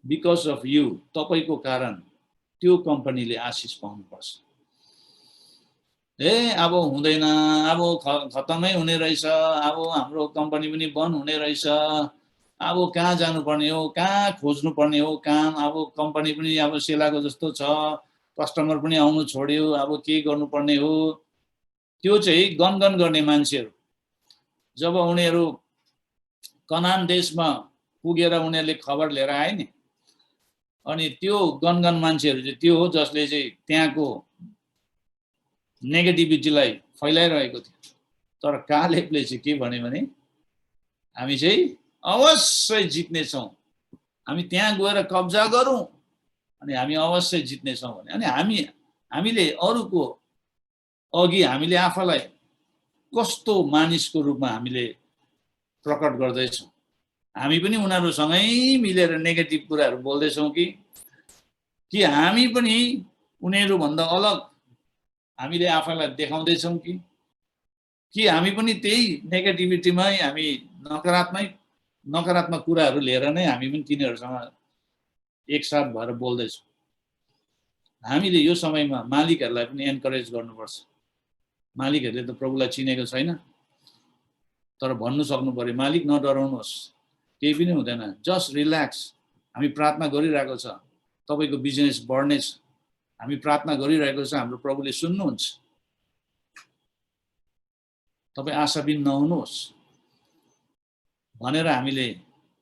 बिकज अफ यु, तपाईँको कारण त्यो कम्पनीले आशिष पाउनुपर्छ। अब हुँदैन, अब खतमै हुने रहेछ, अब हाम्रो कम्पनी पनि बन्द हुने रहेछ, अब कहाँ जानुपर्ने हो, कहाँ खोज्नुपर्ने हो काम, अब कम्पनी पनि अब सेलाको जस्तो छ, कस्टमर पनि आउनु छोड्यो, अब के गर्नुपर्ने हो। त्यो चाहिँ गनगन गर्ने मान्छेहरू जब उनीहरू कनान देशमा पुगेर उनीहरूले खबर लिएर आए नि, अनि त्यो गनगन मान्छेहरू चाहिँ त्यो हो जसले चाहिँ त्यहाँको नेगेटिभिटीलाई फैलाइरहेको थियो। तर कालेबले चाहिँ के भन्यो भने, हामी चाहिँ अवश्य जित्नेछौँ, हामी त्यहाँ गएर कब्जा गरौँ अनि हामी अवश्य जित्नेछौँ भने। अनि हामीले अरूको अघि हामीले आफूलाई कस्तो मानिसको रूपमा हामीले प्रकट गर्दैछौँ? हामी पनि उनीहरूसँगै मिलेर नेगेटिभ कुराहरू बोल्दैछौँ कि हामी पनि उनीहरूभन्दा अलग हामीले आफूलाई देखाउँदैछौँ कि हामी पनि त्यही नेगेटिभिटीमै हामी नकारात्मक कुराहरू लिएर नै हामी पनि तिनीहरूसँग एकसाथ भएर बोल्दैछौँ। हामीले यो समयमा मालिकहरूलाई पनि एन्करेज गर्नुपर्छ। मालिकहरूले त प्रभुलाई चिनेको छैन, तर भन्नु सक्नु पर्यो, मालिक नडराउनुहोस्, केही पनि हुँदैन, जस्ट रिल्याक्स, हामी प्रार्थना गरिरहेको छ, तपाईँको बिजनेस बढ्नेछ, हामी प्रार्थना गरिरहेको छ, हाम्रो प्रभुले सुन्नुहुन्छ, तपाईँ आशाबिन नहुनुहोस् भनेर हामीले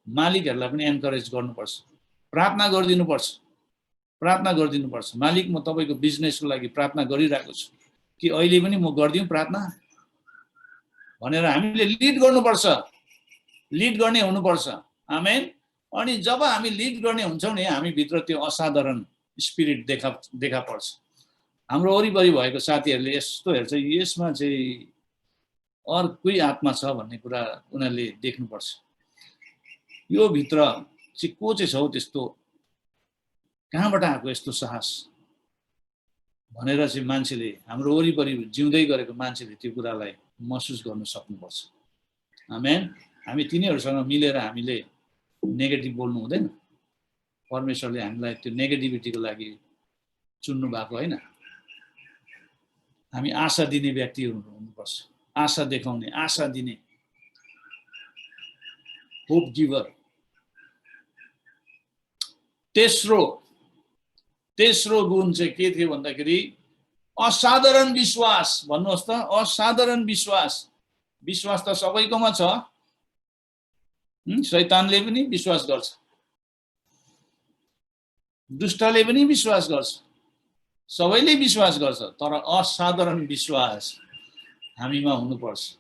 मालिकहरूलाई पनि एन्करेज गर्नुपर्छ। प्रार्थना गरिदिनुपर्छ। मालिक, म तपाईँको बिजनेसको लागि प्रार्थना गरिरहेको छु, कि अहिले पनि म गरिदिउँ प्रार्थना भनेर हामीले लिड गर्नुपर्छ, लिड गर्ने हुनुपर्छ। आमेन। अनि जब हामी लिड गर्ने हुन्छौँ नि, हामी भित्र त्यो असाधारण स्पिरिट देखा पर्छ। हाम्रो वरिपरि भएको साथीहरूले यस्तो हेर्छ, यसमा चाहिँ अर्कै आत्मा छ भन्ने कुरा उनीहरूले देख्नुपर्छ। यो भित्र चाहिँ को चाहिँ छ त्यस्तो, कहाँबाट आएको यस्तो साहस? भनेर चाहिँ मान्छेले हाम्रो वरिपरि जिउँदै गरेको मान्छेले त्यो कुरालाई महसुस गर्न सक्नुपर्छ। आमेन। हामी तिनीहरूसँग मिलेर हामीले नेगेटिभ बोल्नु हुँदैन। परमेश्वरले हामीलाई त्यो नेगेटिभिटीको लागि चुन्नु भएको होइन। हामी आशा दिने व्यक्तिहरू हुनुपर्छ। आशा देखाउने, आशा दिने, होप गिभर। तेस्रो गुण चाहिँ के थियो भन्दाखेरि असाधारण विश्वास। भन्नुहोस् त, असाधारण विश्वास। विश्वास त सबैकोमा छ। शैतानले पनि विश्वास गर्छ, दुष्टले पनि विश्वास गर्छ, सबैले विश्वास गर्छ, तर असाधारण विश्वास हामीमा हुनुपर्छ।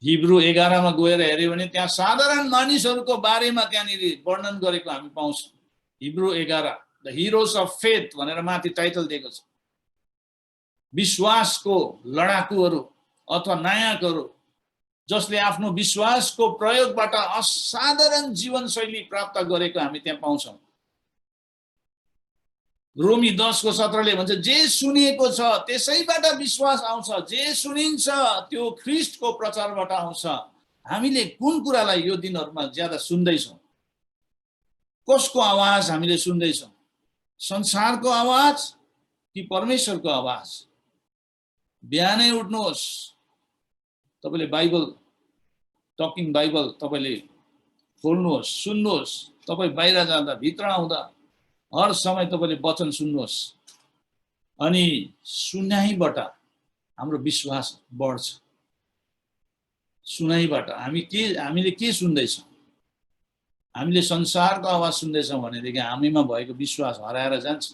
हिब्रू 11 मा गएर हेर्यो भने त्यहाँ साधारण मानिसहरूको बारेमा त्यहाँनिर वर्णन गरेको हामी पाउँछौँ। Hebrew 11 the heroes of faith भनेर माथि टाइटल दिएको छ। विश्वासको लडाकुहरू अथवा नायकहरू जसले आफ्नो विश्वासको प्रयोगबाट असाधारण जीवनशैली प्राप्त गरेको हामी त्यहाँ पाउँछौँ। रोमी 10:17 भन्छ जे सुनिएको छ त्यसैबाट विश्वास आउँछ, जे सुनिन्छ त्यो ख्रीष्टको प्रचारबाट आउँछ। हामीले कुन कुरालाई यो दिनहरुमा ज्यादा सुन्दैछौँ? कसको आवाज हामीले सुन्दैछौँ? संसारको आवाज कि परमेश्वरको आवाज? बिहानै उठ्नुहोस्, तपाईले बाइबल, टकिङ बाइबल तपाईले खोल्नुहोस्, सुन्नुहोस्। तपाई बाहिर जाँदा भित्र आउँदा हर समय तपाईले वचन सुन्नुहोस्। अनि सुनाइबाट हाम्रो विश्वास बढ्छ। सुनाइबाट हामीले के सुन्दैछौँ? हामीले संसारको आवाज सुन्दैछौँ भनेदेखि हामीमा भएको विश्वास हराएर जान्छ।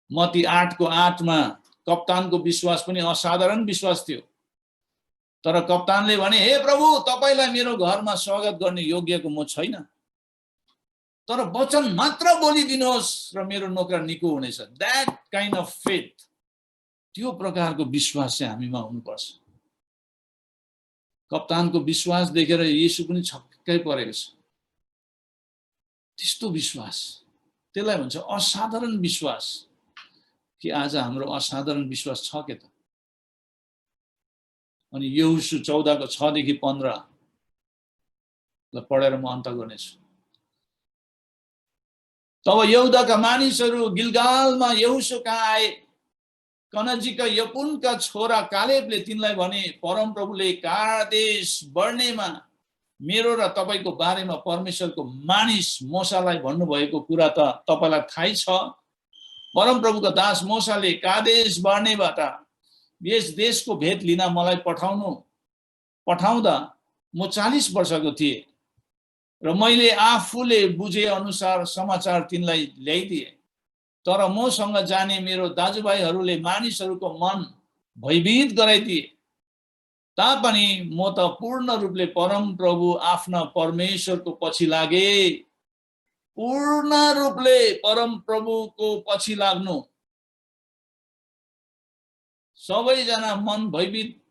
मत्ती 8:8 मा कप्तानको विश्वास पनि असाधारण विश्वास थियो। तर कप्तानले भने, हे प्रभु, तपाईलाई मेरो घरमा स्वागत गर्ने योग्यको म छैन, तर वचन मात्र बोलिदिनुहोस् र मेरो नोकर निको हुनेछ। दैट काइन्ड अफ फेथ, त्यो प्रकारको विश्वास चाहिँ हामीमा हुनुपर्छ। कप्तानको विश्वास देखेर येशू पनि छक्कै परेको छ। त्यस्तो विश्वास, त्यसलाई भन्छ असाधारण विश्वास। कि आज हाम्रो असाधारण विश्वास छ के त? अनि यहोशू 14:6-15 ल पढेर म अन्त गर्नेछु। तब यहुदाका मानिसहरू गिलगालमा यहोशू कहाँ आए। कनजीका यपुनका छोरा कालेबले तिनलाई भने, परमप्रभुले कादेश बर्नेमा मेरो र तपाईको बारेमा परमेश्वरको मानिस मोसालाई भन्नुभएको कुरा त तपाईलाई थाहै छ। परमप्रभुका दास मोसाले कादेश बर्नेबाट यस देशको भेट लिन मलाई पठाउँदा म 40 वर्षको थिएँ र मैले आफूले बुझे अनुसार समाचार तिनलाई ल्याइदिए। तर मसँग जाने मेरो दाजुभाइहरूले मानिसहरूको मन भयभीत गराइदिए। तापनि म त पूर्ण रूपले परमप्रभु आफ्ना परमेश्वरको पछि लागे। पूर्ण रूपले परमप्रभुको पछि लाग्नु। सबैजना मन भयभीत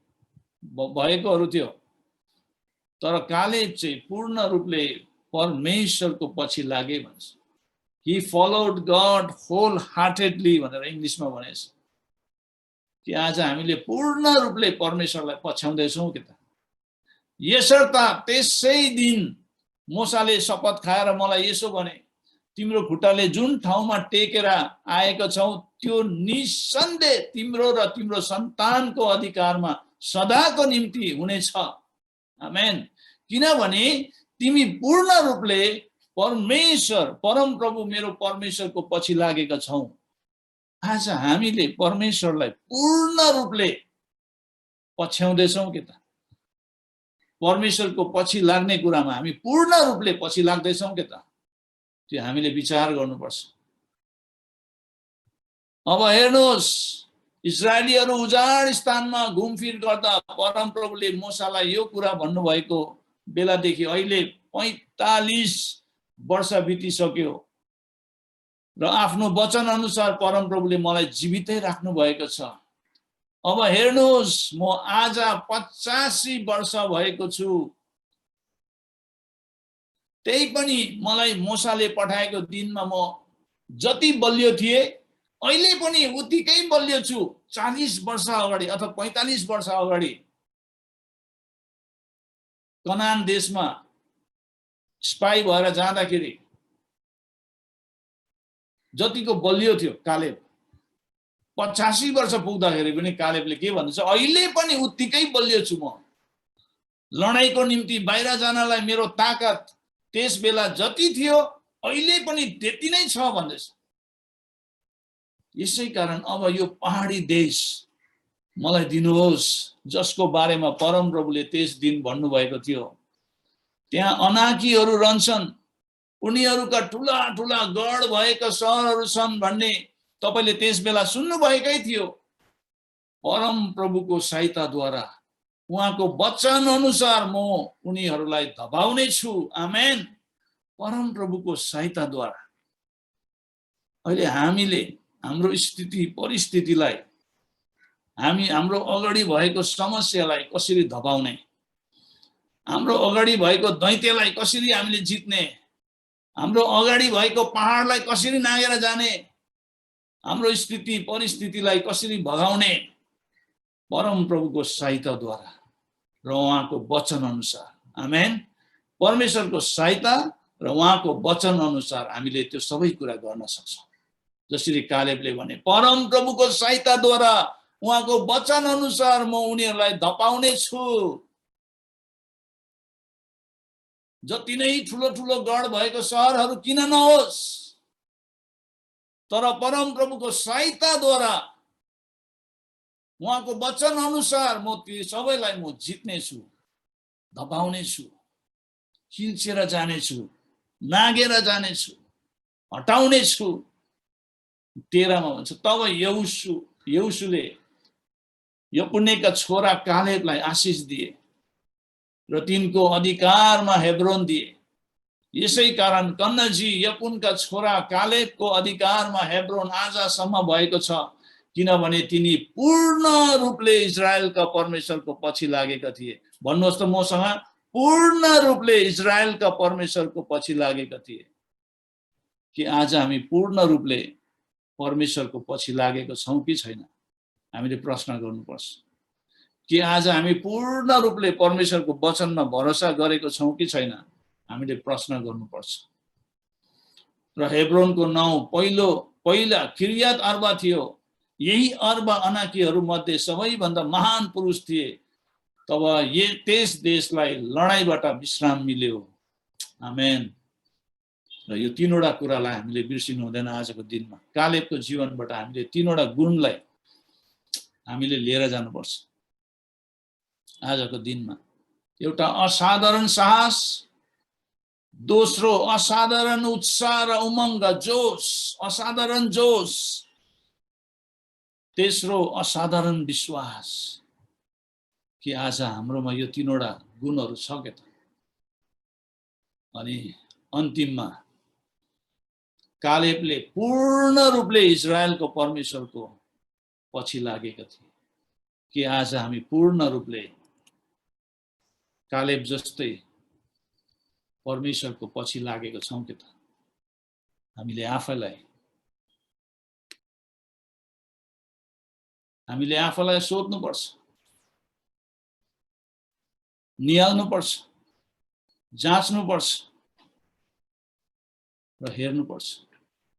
भएकोहरू थियो, तर कालेब चाहिँ पूर्ण रूपले परमेश्वरको पछि लागे भन्छ। He followed God wholeheartedly भनेर इङ्ग्लिसमा भनेछ। कि आज हामीले पूर्ण रूपले परमेश्वरलाई पछ्याउँदैछौँ के त? यसर्थ त्यसै दिन मोसाले शपथ खाएर मलाई यसो भने, तिम्रो खुट्टाले जुन ठाउँमा टेकेर आएको छौ त्यो निसन्देह तिम्रो र तिम्रो सन्तानको अधिकारमा सदाको निम्ति हुनेछ। आमेन। किनभने तिमी पूर्ण रूपले परमेश्वर, परमप्रभु मेरो परमेश्वरको पछि लागेका छौ। आज हामीले परमेश्वरलाई पूर्ण रूपले पछ्याउँदैछौँ के त? परमेश्वरको पछि लाग्ने कुरामा हामी पूर्ण रूपले पछि लाग्दैछौँ के त? त्यो हामीले विचार गर्नुपर्छ। अब हेर्नुहोस्, इजरायलीहरू उजाड स्थानमा घुमफिर गर्दा परमप्रभुले मोसालाई यो कुरा भन्नुभएको बेलादेखि अहिले 45 वर्ष बितिसक्यो र आफ्नो वचन अनुसार परमप्रभुले मलाई जीवितै राख्नु भएको छ। अब हेर्नुहोस्, म आज 85 वर्ष भएको छु। त्यही पनि मलाई मोसाले पठाएको दिनमा म जति बलियो थिए अहिले पनि उत्तिकै बलियो छु। 40 वर्ष अगाडि अथवा 45 वर्ष अगाडि कनान देशमा स्पाई भएर जाँदाखेरि जतिको बलियो थियो कालेब, 85 वर्ष पुग्दाखेरि पनि कालेबले के भन्छ, अहिले पनि उत्तिकै बलियो छु म। लडाईँको निम्ति बाहिर जानलाई मेरो ताकत त्यस बेला जति थियो अहिले पनि त्यति नै छ भन्दैछ। यसै कारण अब यो पहाडी देश मलाई दिनुहोस्, जसको बारेमा परमप्रभुले त्यस दिन भन्नुभएको थियो। त्यहाँ अनाकीहरू रहन्छन्, उनीहरूका ठुला ठुला गढ भएका सहरहरू छन् भन्ने तपाईले त्यस बेला सुन्नुभएकै थियो। परमप्रभुको सहायताद्वारा, उहाँको वचन अनुसार म उनीहरूलाई दबाउने छु। आमेन। परमप्रभुको सहायताद्वारा अहिले हामीले हाम्रो स्थिति परिस्थितिलाई, हाम्रो अगाडि भएको समस्यालाई कसरी दबाउने, हाम्रो अगाडि भएको दैत्यलाई कसरी हामीले जित्ने, हाम्रो अगाडि भएको पहाडलाई कसरी नागेर जाने, हाम्रो स्थिति परिस्थितिलाई कसरी भगाउने, परमप्रभुको सहायताद्वारा र उहाँको वचन अनुसार। आमेन। परमेश्वरको सहायता र उहाँको वचन अनुसार हामीले त्यो सबै कुरा गर्न सक्छौँ। जसरी कालेबले भने, परमप्रभुको सहायताद्वारा उहाँको वचन अनुसार म उनीहरूलाई धपाउने छु। जति नै ठुलो ठुलो गढ भएको सहरहरू किन नहोस्, तर परमप्रभुको सहायताद्वारा उहाँको वचन अनुसार म ती सबैलाई म जित्ने छु, धपाउने छु, खिल्चेर जानेछु, नागेर जानेछु, हटाउने छु। 13 मा भन्छ, तब यहोशुले यपुन्नेका छोरा कालेबलाई आशिष दिए र तिनको अधिकारमा हेब्रोन दिए। यसै कारण कन्नजी यपुनका छोरा कालेबको अधिकारमा हेब्रोन आजसम्म भएको छ, किनभने तिनी पूर्ण रूपले इजरायलका परमेश्वरको पछि लागेका थिए। भन्नुहोस् त मसँग, पूर्ण रूपले इजरायलका परमेश्वरको पछि लागेका थिए। कि आज हामी पूर्ण रूपले परमेश्वरको पछि लागेको छौं कि छैन, हामीले प्रश्न गर्नुपर्छ। कि आज हामी पूर्ण रूपले परमेश्वरको वचनमा भरोसा गरेको छौं कि छैन, हामीले प्रश्न गर्नुपर्छ। र हेब्रोनको नाउँ पहिला किरियत अर्बा थियो। यही अर्बा अनाकीहरू मध्ये सबैभन्दा महान पुरुष थिए। तब त्यस देशलाई लडाईँबाट विश्राम मिल्यो। आमेन। र यो तीनवटा कुरालाई हामीले बिर्सिनु हुँदैन आजको दिनमा। कालेबको जीवनबाट हामीले तीनवटा गुणलाई हामीले लिएर जानुपर्छ आजको दिनमा। एउटा असाधारण साहस, दोस्रो असाधारण उत्साह र उमङ्ग, जोश, असाधारण जोश, तेस्रो असाधारण विश्वास। कि आज हाम्रोमा यो तीनवटा गुणहरू छ के त? अनि अन्तिममा कालेबले पूर्ण रूपले इजरायलको परमेश्वरको पछि लागेका थिए। कि आज हामी पूर्ण रूपले कालेब जस्तै परमेश्वरको पछि लागेको छौं के त? हामीले आफैलाई सोध्नुपर्छ, निहाल्नुपर्छ, जाँच्नुपर्छ र हेर्नुपर्छ।